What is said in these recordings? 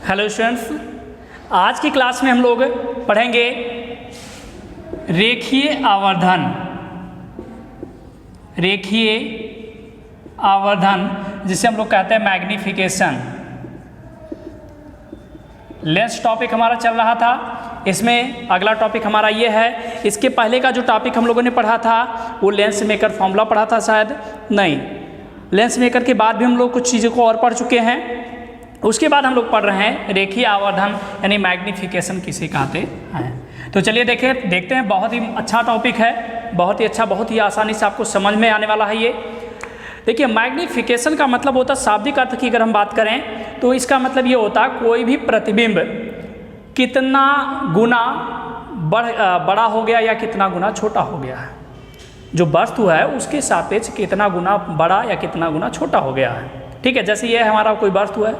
Hello students, आज की class में हम लोग पढ़ेंगे रेखीय आवर्धन। रेखीय आवर्धन जिसे हम लोग कहते हैं मैग्निफिकेशन। लेंस टॉपिक हमारा चल रहा था, इसमें अगला टॉपिक हमारा ये है। इसके पहले का जो टॉपिक हम लोगों ने पढ़ा था वो लेंस मेकर फॉर्मूला पढ़ा था, शायद नहीं। लेंस मेकर के बाद भी हम लोग कुछ चीज़ों को और पढ़ चुके हैं। उसके बाद हम लोग पढ़ रहे हैं रेखीय आवर्धन यानी मैग्निफिकेशन किसे कहते हैं। तो चलिए देखते हैं। बहुत ही अच्छा टॉपिक है, बहुत ही अच्छा, बहुत ही आसानी से आपको समझ में आने वाला है ये। देखिए, मैग्निफिकेशन का मतलब होता है, शाब्दिक अर्थ की अगर हम बात करें तो इसका मतलब ये होता है कोई भी प्रतिबिंब कितना गुना बड़ा हो गया या कितना गुना छोटा हो गया है। जो वस्तु है उसके सापेक्ष कितना गुना बड़ा या कितना गुना छोटा हो गया है। ठीक है, जैसे ये हमारा कोई वस्तु है,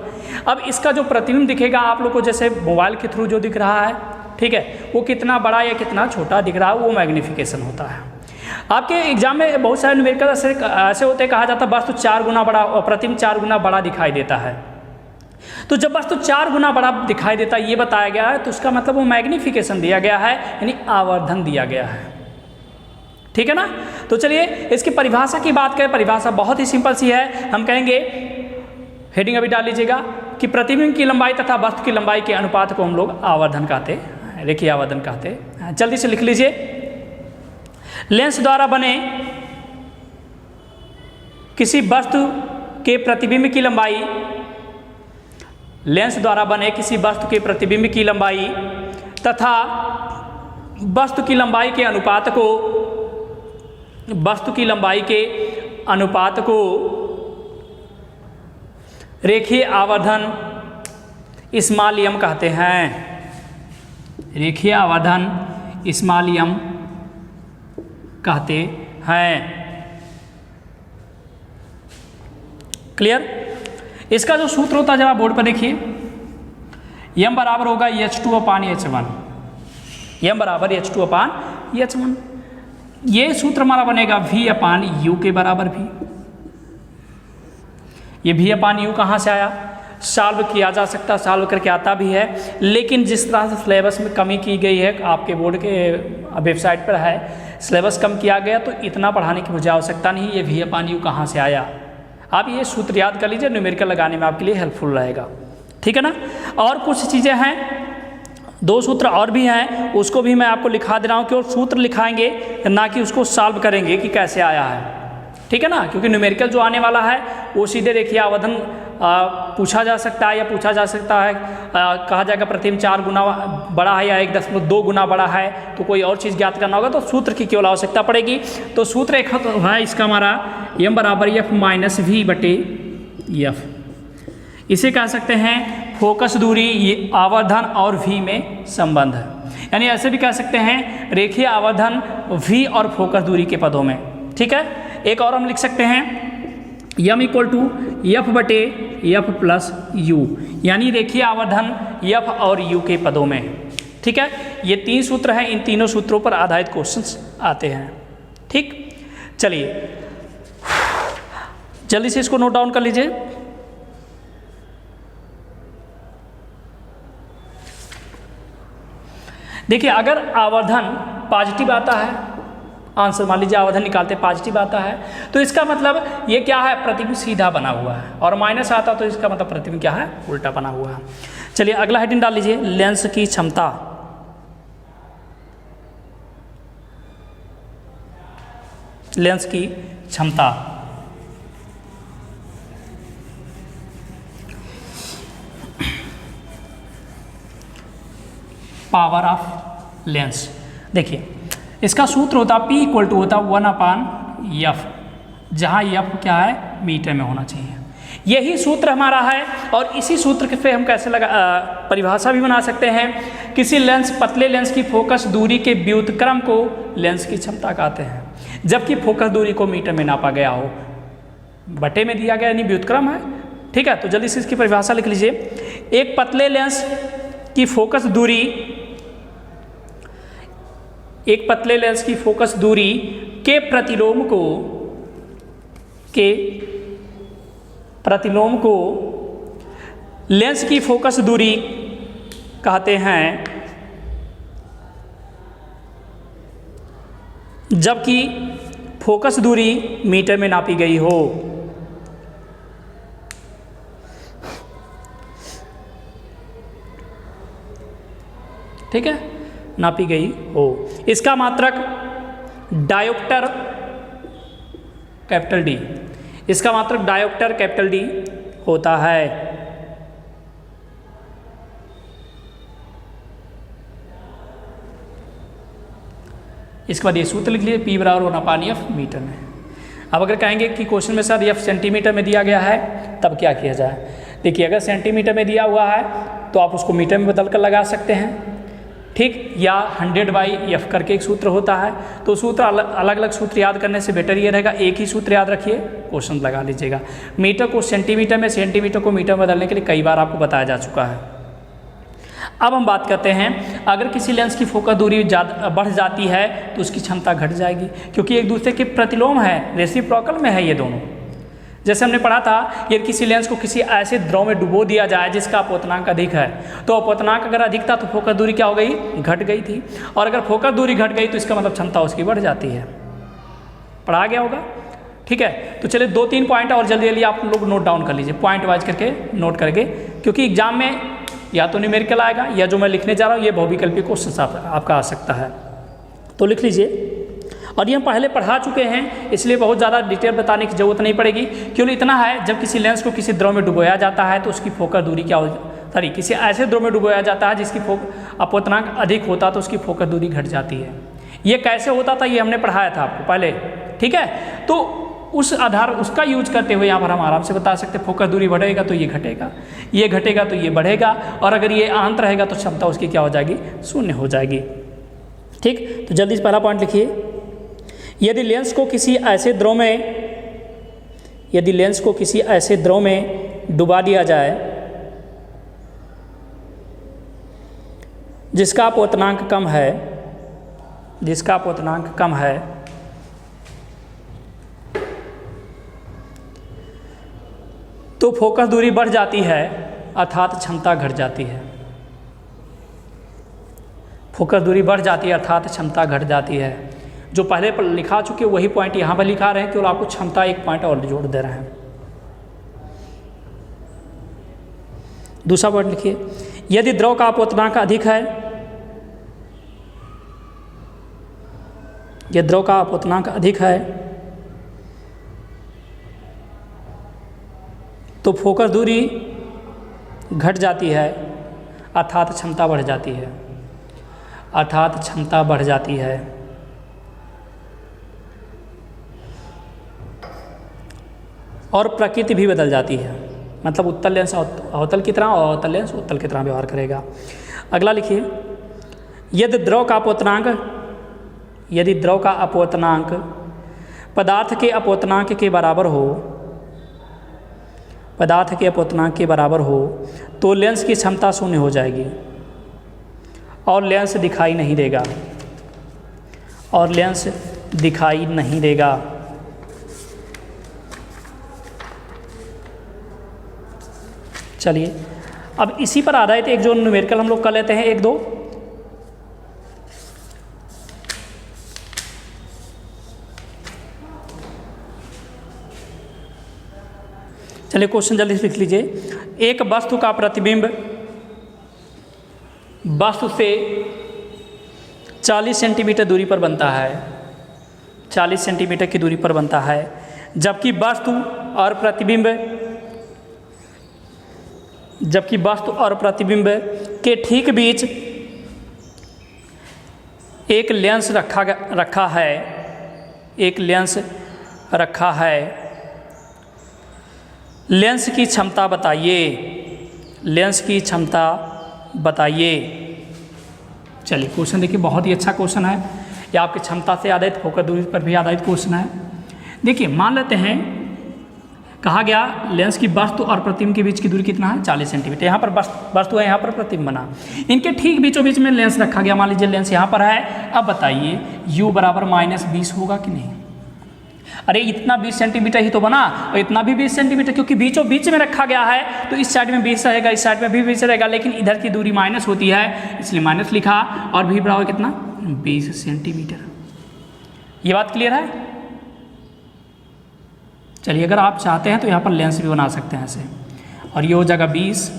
अब इसका जो प्रतिबिंब दिखेगा आप लोग को, जैसे मोबाइल के थ्रू जो दिख रहा है, ठीक है, वो कितना बड़ा या कितना छोटा दिख रहा है, वो मैग्निफिकेशन होता है। आपके एग्जाम में बहुत सारे न्यूमेरिकल ऐसे होते हैं, कहा जाता है वस्तु 4 गुना बड़ा और प्रतिबिंब 4 गुना बड़ा दिखाई देता है। तो जब वस्तु 4 गुना बड़ा दिखाई देता है, ये बताया गया है, तो उसका मतलब वो मैग्निफिकेशन दिया गया है, यानी आवर्धन दिया गया है। ठीक है ना। तो चलिए इसकी परिभाषा की बात करें। परिभाषा बहुत ही सिंपल सी है। हम कहेंगे, हेडिंग अभी डाल लीजिएगा, कि प्रतिबिंब की लंबाई तथा वस्तु की लंबाई के अनुपात को हम लोग आवर्धन कहते हैं, रेखीय आवर्धन कहते हैं। जल्दी से लिख लीजिए। लेंस द्वारा बने किसी वस्तु के प्रतिबिंब की लंबाई, लेंस द्वारा बने किसी वस्तु के प्रतिबिंब की लंबाई तथा वस्तु की लंबाई के अनुपात को, वस्तु की लंबाई के अनुपात को रेखीय आवर्धन स्मॉल एम कहते हैं। रेखीय आवर्धन स्मॉल एम कहते हैं। क्लियर। इसका जो सूत्र होता है जरा बोर्ड पर देखिए, m बराबर होगा H2/H1। m बराबर H2/H1। ये सूत्र हमारा बनेगा V/U के बराबर भी। ये V/U कहाँ से आया? सॉल्व किया जा सकता, सॉल्व करके आता भी है, लेकिन जिस तरह से सिलेबस में कमी की गई है, आपके बोर्ड के वेबसाइट पर है, सिलेबस कम किया गया, तो इतना पढ़ाने की मुझे आवश्यकता नहीं। ये V/U कहाँ से आया, आप ये सूत्र याद कर लीजिए, न्यूमेरिकल लगाने में आपके लिए हेल्पफुल रहेगा। ठीक है ना। और कुछ चीज़ें हैं, 2 सूत्र और भी हैं, उसको भी मैं आपको लिखा दे रहा हूँ, कि और सूत्र लिखाएंगे ना कि उसको सॉल्व करेंगे कि कैसे आया है। ठीक है ना, क्योंकि न्यूमेरिकल जो आने वाला है वो सीधे रेखीय आवर्धन पूछा जा सकता है, या पूछा जा सकता है, कहा जाएगा प्रतिबिंब 4 गुना बड़ा है या 1.2 गुना बड़ा है, तो कोई और चीज़ ज्ञात करना होगा तो सूत्र की केवल आवश्यकता पड़ेगी। तो सूत्र एक है इसका हमारा m बराबर F-V/F। इसे कह सकते हैं फोकस दूरी, ये आवर्धन और V में संबंध है, यानी ऐसे भी कह सकते हैं रेखीय आवर्धन V और फोकस दूरी के पदों में। ठीक है। एक और हम लिख सकते हैं m = F/F+U, यानी रेखीय आवर्धन F और U के पदों में। ठीक है। ये 3 सूत्र हैं, इन तीनों सूत्रों पर आधारित क्वेश्चंस आते हैं। ठीक, चलिए जल्दी से इसको नोट डाउन कर लीजिए। देखिए, अगर आवर्धन पॉजिटिव आता है, आंसर मान लीजिए आवर्धन निकालते पॉजिटिव आता है, तो इसका मतलब ये क्या है, प्रतिबिंब सीधा बना हुआ है, और माइनस आता तो इसका मतलब प्रतिबिंब क्या है, उल्टा बना हुआ है। चलिए अगला हेडिंग डाल लीजिए, लेंस की क्षमता। लेंस की क्षमता। Power of lens. देखिए, इसका सूत्र होता P = होता 1/F, जहाँ F क्या है, मीटर में होना चाहिए। यही सूत्र हमारा है, और इसी सूत्र पे हम कैसे परिभाषा भी बना सकते हैं। किसी लेंस, पतले लेंस की फोकस दूरी के व्युत्क्रम को लेंस की क्षमता कहते हैं, जबकि फोकस दूरी को मीटर में नापा गया हो, बटे में दिया गया, यानी व्युत्क्रम है। ठीक है, तो जल्दी से इसकी परिभाषा लिख लीजिए। एक पतले लेंस की फोकस दूरी, एक पतले लेंस की फोकस दूरी के प्रतिलोम को लेंस की फोकस दूरी कहते हैं जबकि फोकस दूरी मीटर में नापी गई हो। ठीक है, नापी गई हो। इसका मात्रक डायोप्टर कैपिटल डी, इसका मात्रक डायोप्टर कैपिटल डी होता है। इसके बाद ये सूत्र लिख लीजिए, P बराबर होना पानी एफ मीटर में। अब अगर कहेंगे कि क्वेश्चन में सर एफ सेंटीमीटर में दिया गया है, तब क्या किया जाए? देखिए, अगर सेंटीमीटर में दिया हुआ है तो आप उसको मीटर में बदल कर लगा सकते हैं, ठीक, या 100/f करके एक सूत्र होता है। तो सूत्र अलग अलग सूत्र याद करने से बेटर ये रहेगा, एक ही सूत्र याद रखिए, क्वेश्चन लगा लीजिएगा। मीटर को सेंटीमीटर में, सेंटीमीटर को मीटर में बदलने के लिए कई बार आपको बताया जा चुका है। अब हम बात करते हैं, अगर किसी लेंस की फोकस दूरी बढ़ जाती है तो उसकी क्षमता घट जाएगी, क्योंकि एक दूसरे के प्रतिलोम है, रेसिप्रोकल में है ये दोनों। जैसे हमने पढ़ा था, यदि किसी लेंस को किसी ऐसे द्रव में डुबो दिया जाए जिसका अपवर्तनांक अधिक है, तो अपवर्तनांक अगर अधिक था तो फोकस दूरी क्या हो गई? घट गई थी। और अगर फोकस दूरी घट गई तो इसका मतलब क्षमता उसकी बढ़ जाती है। पढ़ा गया होगा, ठीक है। तो चलिए 2-3 पॉइंट और जल्दी जल्दी आप लोग नोट डाउन कर लीजिए, पॉइंट वाइज करके नोट करके, क्योंकि एग्जाम में या तो न्यूमेरिकल आएगा या जो मैं लिखने जा रहा हूँ ये बहुविकल्पी क्वेश्चन आपका आ सकता है। तो लिख लीजिए, और ये हम पहले पढ़ा चुके हैं, इसलिए बहुत ज़्यादा डिटेल बताने की जरूरत नहीं पड़ेगी। केवल इतना है, जब किसी लेंस को किसी द्रव में डुबोया जाता है तो उसकी फोकस दूरी क्या हो, सॉरी, किसी ऐसे द्रव में डुबोया जाता है जिसकी अपवर्तनांक अधिक होता तो उसकी फोकस दूरी घट जाती है। ये कैसे होता था ये हमने पढ़ाया था आपको पहले, ठीक है। तो उस आधार उसका यूज करते हुए यहाँ पर हम आराम से बता सकते हैं, फोकस दूरी बढ़ेगा तो ये घटेगा, ये घटेगा तो ये बढ़ेगा, और अगर ये अनंत रहेगा तो क्षमता उसकी क्या हो जाएगी? शून्य हो जाएगी। ठीक, तो जल्दी से पहला पॉइंट लिखिए, यदि लेंस को किसी ऐसे द्रव में डुबा दिया जाए जिसका अपवर्तनांक कम है, तो फोकस दूरी बढ़ जाती है अर्थात क्षमता घट जाती है। फोकस दूरी बढ़ जाती है अर्थात क्षमता घट जाती है। जो पहले पर लिखा चुके वही पॉइंट यहाँ पर लिखा रहे हैं, केवल आपको क्षमता एक पॉइंट और जोड़ दे रहे हैं। दूसरा पॉइंट लिखिए, यदि द्रव का अपवर्तनांक अधिक है, यदि द्रव का अपवर्तनांक अधिक है तो फोकस दूरी घट जाती है अर्थात क्षमता बढ़ जाती है, अर्थात क्षमता बढ़ जाती है। और प्रकृति भी बदल जाती है, मतलब उत्तल लेंस अवतल की तरह और अवतल लेंस उत्तल की तरह व्यवहार करेगा। अगला लिखिए, यदि द्रव का अपवर्तनांक पदार्थ के अपवर्तनांक के बराबर हो, तो लेंस की क्षमता शून्य हो जाएगी और लेंस दिखाई नहीं देगा, चलिए अब इसी पर आधारित एक जो न्यूमेरिकल हम लोग कर लेते हैं, 1-2। चलिए क्वेश्चन जल्दी से लिख लीजिए। एक वस्तु का प्रतिबिंब वस्तु से 40 सेंटीमीटर दूरी पर बनता है, 40 सेंटीमीटर की दूरी पर बनता है, जबकि वस्तु और प्रतिबिंब के ठीक बीच एक लेंस रखा है। लेंस की क्षमता बताइए। चलिए क्वेश्चन देखिए, बहुत ही अच्छा क्वेश्चन है। ये आपकी क्षमता से आधारित, फोकस दूरी पर भी आधारित क्वेश्चन है। देखिए मान लेते हैं, कहा गया लेंस की वस्तु और प्रतिबिंब के बीच की दूरी कितना है? 40 सेंटीमीटर। यहाँ पर वस्तु है, यहाँ पर प्रतिबिंब बना, इनके ठीक बीचों बीच में लेंस रखा गया। मान लीजिए लेंस यहाँ पर है। अब बताइए u बराबर -20 होगा कि नहीं? अरे इतना 20 सेंटीमीटर ही तो बना, और इतना भी 20 सेंटीमीटर, क्योंकि बीचों बीच में रखा गया है तो इस साइड में 20 रहेगा, इस साइड में भी 20 रहेगा, लेकिन इधर की दूरी माइनस होती है इसलिए माइनस लिखा, और भी बराबर कितना 20 सेंटीमीटर। ये बात क्लियर है? चलिए अगर आप चाहते हैं तो यहाँ पर लेंस भी बना सकते हैं ऐसे, और ये हो जाएगा 20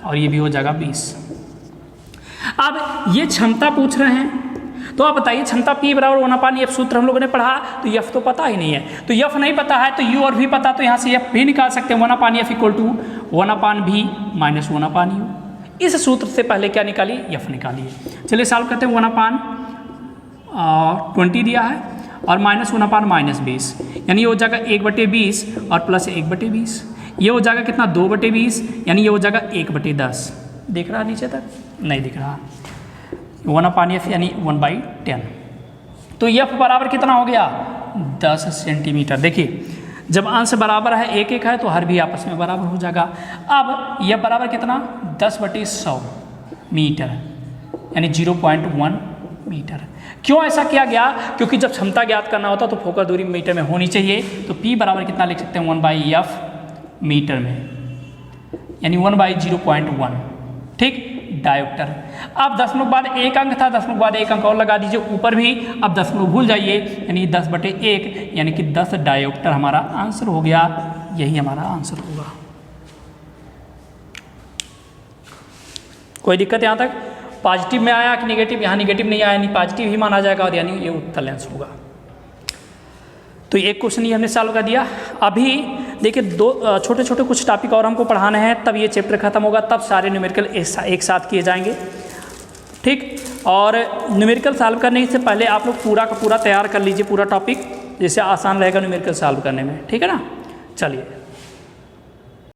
और ये भी हो जाएगा 20। अब ये क्षमता पूछ रहे हैं तो आप बताइए क्षमता P बराबर 1/F सूत्र हम लोगों ने पढ़ा, तो F तो पता ही नहीं है, तो F नहीं पता है तो U और V पता, तो यहाँ से F भी निकाल सकते हैं। 1/F equal to 1/V minus 1/U। इस सूत्र से पहले क्या निकालिए, F निकालिए। चलिए सॉल्व करते हैं। 1/20 दिया है और माइनस 1/-20, यानी ये हो जाएगा 1/20 और प्लस 1/20। ये हो जाएगा कितना 2/20, यानी ये हो जाएगा 1/10। दिख रहा है नीचे तक? नहीं दिख रहा। 1/F यानी 1/10। तो F बराबर कितना हो गया 10 सेंटीमीटर। देखिए जब अंश बराबर है, एक एक है, तो हर भी आपस में बराबर हो जाएगा। अब यह बराबर कितना 10/100 मीटर, यानी 0.1 मीटर। क्यों ऐसा किया गया? क्योंकि जब क्षमता ज्ञात करना होता तो फोकस दूरी मीटर में होनी चाहिए, तो P बराबर कितना लिख सकते हैं 1/F मीटर में, यानी 1/0.1। ठीक, डायोप्टर। अब दशमलव के बाद एक अंक था, दशमलव के बाद एक अंक और लगा दीजिए ऊपर भी। अब दशमलव भूल जाइए, यानी 10/1, यानी कि 10 डायोप्टर हमारा आंसर हो गया। यही हमारा आंसर होगा। कोई दिक्कत यहाँ तक? पॉजिटिव में आया कि नेगेटिव? यहाँ नेगेटिव नहीं आया, यानी पॉजिटिव ही माना जाएगा, और यानी ये उत्तर लेंस होगा। तो एक क्वेश्चन ये हमने सॉल्व कर दिया। अभी देखिए दो छोटे छोटे कुछ टॉपिक और हमको पढ़ाने हैं, तब ये चैप्टर खत्म होगा, तब सारे न्यूमेरिकल एक साथ किए जाएंगे। ठीक, और न्यूमेरिकल सॉल्व करने से पहले आप लोग पूरा का पूरा तैयार कर लीजिए पूरा टॉपिक, जिससे आसान रहेगा न्यूमेरिकल सॉल्व करने में। ठीक है ना? चलिए।